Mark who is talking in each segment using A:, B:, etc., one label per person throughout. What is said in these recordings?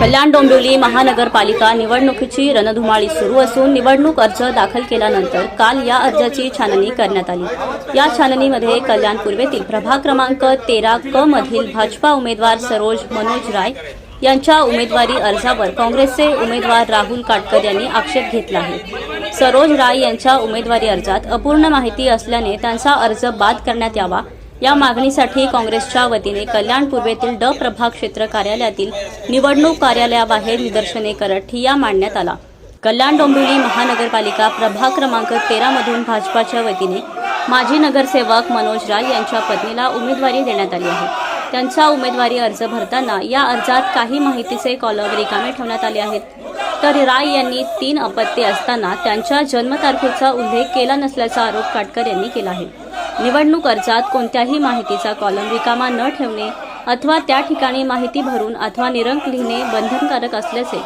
A: कल्याण डोंबिवली महानगरपालिका निवडणुकीची रणधुमाळी सुरू असून निवडणूक अर्ज दाखल केल्यानंतर काल या अर्जाची छाननी करण्यात आली। या छाननीमध्ये कल्याण पूर्वेतील प्रभाग क्रमांक 13 क मधील भाजपा उमेदवार सरोज मनोज राय यांच्या उमेदवारी अर्जावर काँग्रेसचे उमेदवार राहुल काटकर यांनी आक्षेप घेतला आहे। सरोज राय यांच्या उमेदवारी अर्जात अपूर्ण माहिती असल्याने त्यांचा अर्ज बाद करण्यात यावा या मागणीसाठी काँग्रेसच्या वतीने कल्याण पूर्वेतील ड प्रभाग क्षेत्र कार्यालयातील निवडणूक कार्यालयाबाहेर निदर्शने करत ठिय्या मांडण्यात आला। कल्याण डोंबिवली महानगरपालिका प्रभाग क्रमांक 13 मधून भाजपाच्या वतीने माजी नगरसेवक मनोज राय यांच्या पत्नीला उमेदवारी देण्यात आली आहे। त्यांचा उमेदवारी अर्ज भरताना या अर्जात काही माहितीचे कॉलम रिकामे ठेवण्यात आले आहेत। तर राय यांनी 3 अपत्ये असताना त्यांच्या जन्मतारखेचा उल्लेख केला नसल्याचा आरोप काटकर यांनी केला आहे। निवडणूक अर्जात कोणत्याही माहितीचा कॉलम रिकामा न ठेवणे अथवा त्या ठिकाणी माहिती भरून अथवा निरंक लिहिणे बंधनकारक असल्याचे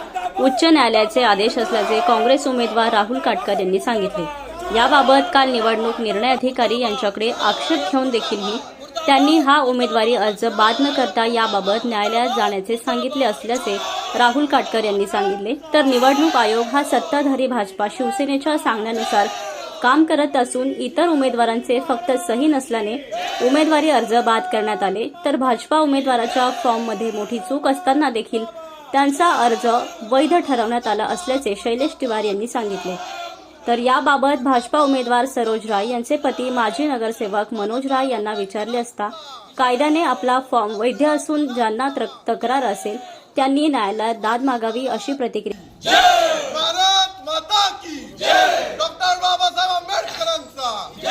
A: उच्च न्यायालयाचे आदेश असल्याचे काँग्रेस उमेदवार राहुल काटकर यांनी सांगितले। याबाबत काल निवडणूक निर्णय अधिकारी यांच्याकडे आक्षेप घेऊन देखीलही त्यांनी हा उमेदवारी अर्ज बाद न करता याबाबत न्यायालयात जाण्याचे सांगितले असल्याचे राहुल काटकर यांनी सांगितले। तर निवडणूक आयोग हा सत्ताधारी भाजपा शिवसेनेच्या सांगण्यानुसार काम करत असून इतर उमेदवारांचे फक्त सही नसल्याने उमेदवारी अर्ज बाद करण्यात आले। तर भाजपा उमेदवाराच्या फॉर्ममध्ये मोठी चूक असताना देखील त्यांचा अर्ज वैध ठरवण्यात आला असल्याचे शैलेश तिवारी यांनी सांगितले। तर याबाबत भाजपा उमेदवार सरोज राय यांचे पती माजी नगरसेवक मनोज राय यांना विचारले असता कायद्याने आपला फॉर्म वैध असून ज्यांना तक्रार असेल त्यांनी न्यायालयात दाद मागावी अशी प्रतिक्रिया।
B: भारत माता की जय, डॉक्टर बाबासाहेब आंबेडकरांचा जय,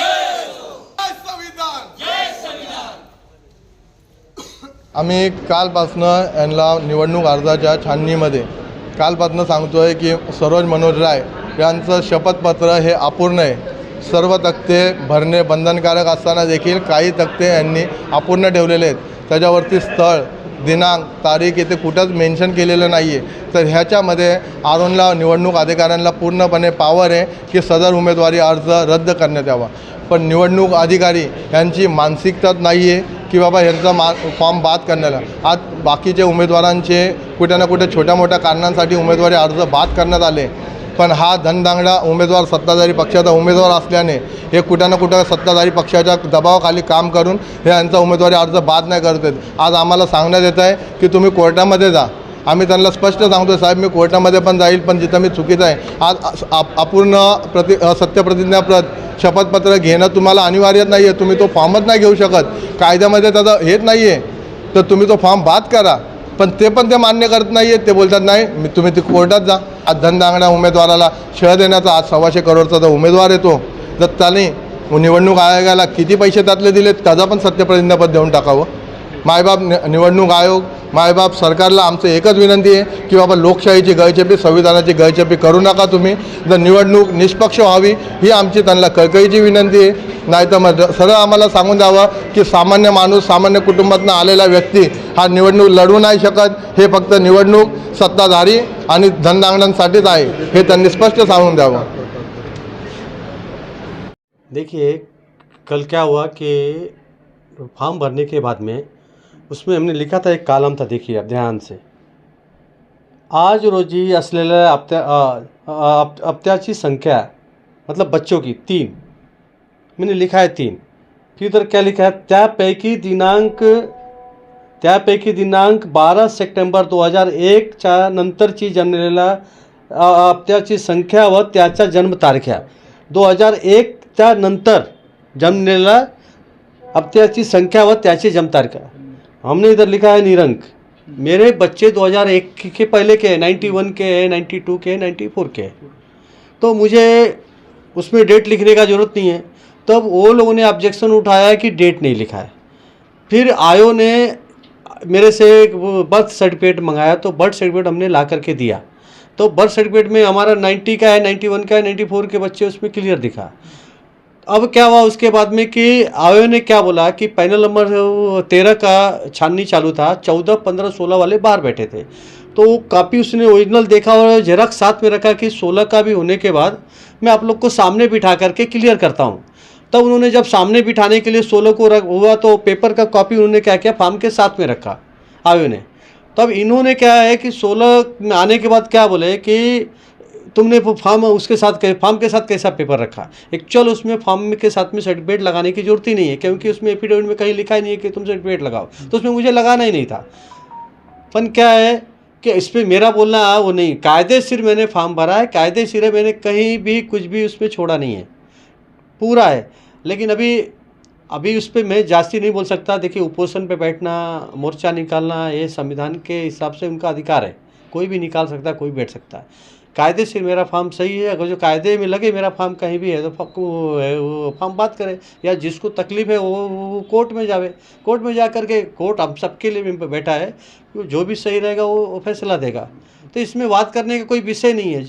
B: जय संविधान, जय संविधान।
C: आम्ही कालपासून यांना निवडणूक अर्जाच्या छाननीमध्ये कालपासून सांगतोय की सरोज मनोज राय यांचं शपथपत्र हे अपूर्ण आहे। सर्व तक्ते भरणे बंधनकारक असताना देखील काही तक्ते यांनी अपूर्ण ठेवलेले आहेत। त्याच्यावरती स्थळ, दिनांक, तारीख इथे कुठंच मेन्शन केलेलं नाही आहे। तर ह्याच्यामध्ये आरोनला निवडणूक अधिकाऱ्यांना पूर्णपणे पावर आहे की सदर उमेदवारी अर्ज रद्द करण्यात यावा, पण निवडणूक अधिकारी यांची मानसिकताच नाही आहे की बाबा यांचा फॉर्म बाद करण्याला। आज बाकीचे उमेदवारांचे कुठे ना कुठे छोट्या मोठ्या कारणांसाठी उमेदवारी अर्ज बाद करण्यात आले, पण हा धनदांगडा उमेदवार सत्ताधारी पक्षाचा उमेदवार असल्याने हे कुठं ना कुठं सत्ताधारी पक्षाच्या दबावाखाली काम करून हे यांचा उमेदवारी अर्ज बाद नाही करत आहेत। आज आम्हाला सांगण्यात येत आहे की तुम्ही कोर्टामध्ये जा। आम्ही त्यांना स्पष्ट सांगतो साहेब मी कोर्टामध्ये पण जाईल, पण जिथं मी चुकीचं आहे। आज अपूर्ण सत्यप्रतिज्ञापत्र शपथपत्र घेणं तुम्हाला अनिवार्यच नाही आहे। तुम्ही तो फॉर्मच नाही घेऊ शकत, कायद्यामध्ये त्याचं हेच नाही आहे, तर तुम्ही तो फॉर्म बाद करा। पण ते मान्य करत नाही आहेत। ते बोलतात नाही तुम्ही ते कोर्टात जा। आज धनदांगड्या उमेदवाराला छळ देण्याचा आज 125 करोडचा जो उमेदवार येतो, जर त्याने निवडणूक आयोगाला किती पैसे त्यातले दिले त्याचा पण सत्यप्रतिज्ञापत्र देऊन टाकावं। मायबाप निवडणूक आयोग, मायबाप सरकारला आमचं एकच विनंती आहे की बाबा लोकशाहीची गळचेपी, संविधानाची गळचेपी करू नका तुम्ही। जर निवडणूक निष्पक्ष व्हावी ही आमची त्यांना कळकळीची विनंती आहे। नाही तर मग सरळ आम्हाला सांगून द्यावं की सामान्य माणूस, सामान्य कुटुंबातून आलेला व्यक्ती हा निवडणूक लढू नाही शकत, हे फक्त निवडणूक सत्ताधारी आणि धनदांगड्यांसाठीच आहे, हे त्यांनी स्पष्ट सांगून द्यावं।
D: देखिए कल क्या हुआ कि फॉर्म भरने के बाद में उसमें हमने लिखा था, एक कॉलम था, देखिए आप ध्यान से, आज रोजी असलेल्या अपत्याची संख्या मतलब बच्चों की 3 मैंने लिखा है 3। फिर इधर क्या लिखा है, त्यापैकी दिनांक 12 सप्टेंबर 2001 नंतरची जन्मलेल्या अपत्याची संख्या व त्याचा जन्मतारख्या 2001 नंतर जन्मलेल्या अपत्याची संख्या व त्याची जन्मतारख्या। हमने इधर लिखा है निरंक। मेरे बच्चे 2001 के पहले के हैं, 91 के हैं, 92 के हैं, 94 के हैं, तो मुझे उसमें डेट लिखने का ज़रूरत नहीं है। तब वो लोगों ने ऑब्जेक्शन उठाया कि डेट नहीं लिखा है। फिर आयोग ने मेरे से बर्थ सर्टिफिकेट मंगाया, तो बर्थ सर्टिफिकेट हमने ला करके दिया, तो बर्थ सर्टिफिकेट में हमारा 90 का है, 91 का है, 94 के बच्चे उसमें क्लियर दिखा। अब क्या हुआ उसके बाद में कि आयोग ने क्या बोला कि पैनल नंबर 13 का छाननी चालू था, 14, 15, 16 वाले बाहर बैठे थे, तो काफ़ी उसने ओरिजिनल देखा और जेरॉक्स साथ में रखा कि 16 का भी होने के बाद मैं आप लोग को सामने बिठा करके क्लियर करता हूँ। तब उन्होंने जब सामने बिठाने के लिए 16 को हुआ तो पेपर का कॉपी उन्होंने क्या किया, फॉर्म के साथ में रखा आयोग ने। तब इन्होंने क्या है कि 16 में आने के बाद क्या बोले कि तुमने वो फॉर्म उसके साथ फॉर्म के साथ कैसा पेपर रखा। एक्चुअल उसमें फॉर्म के साथ में सर्टिफिकेट लगाने की जरूरत ही नहीं है, क्योंकि उसमें एफिडेविट में कहीं लिखा ही नहीं है कि तुम सर्टिफिकेट लगाओ, तो उसमें मुझे लगाना ही नहीं था। पण क्या है कि इस पर मेरा बोलना वो नहीं, कायदेशीर मैंने फॉर्म भरा है, कायदेशीर है, मैंने कहीं भी कुछ भी उसमें छोड़ा नहीं है, पूरा है। लेकिन अभी उस पर मैं जास्ती नहीं बोल सकता। देखिए, उपोषण पे बैठना, मोर्चा निकालना, ये संविधान के हिसाब से उनका अधिकार है, कोई भी निकाल सकता है, कोई बैठ सकता है। कायदे से मेरा फॉर्म सही है, अगर जो कायदे में लगे मेरा फॉर्म कहीं भी है तो वो फॉर्म बात करे, या जिसको तकलीफ है वो कोर्ट में जावे, कोर्ट में जा कर के कोर्ट हम सबके लिए भी बैठा है, जो भी सही रहेगा वो फैसला देगा। तो इसमें बात करने का कोई विषय नहीं है।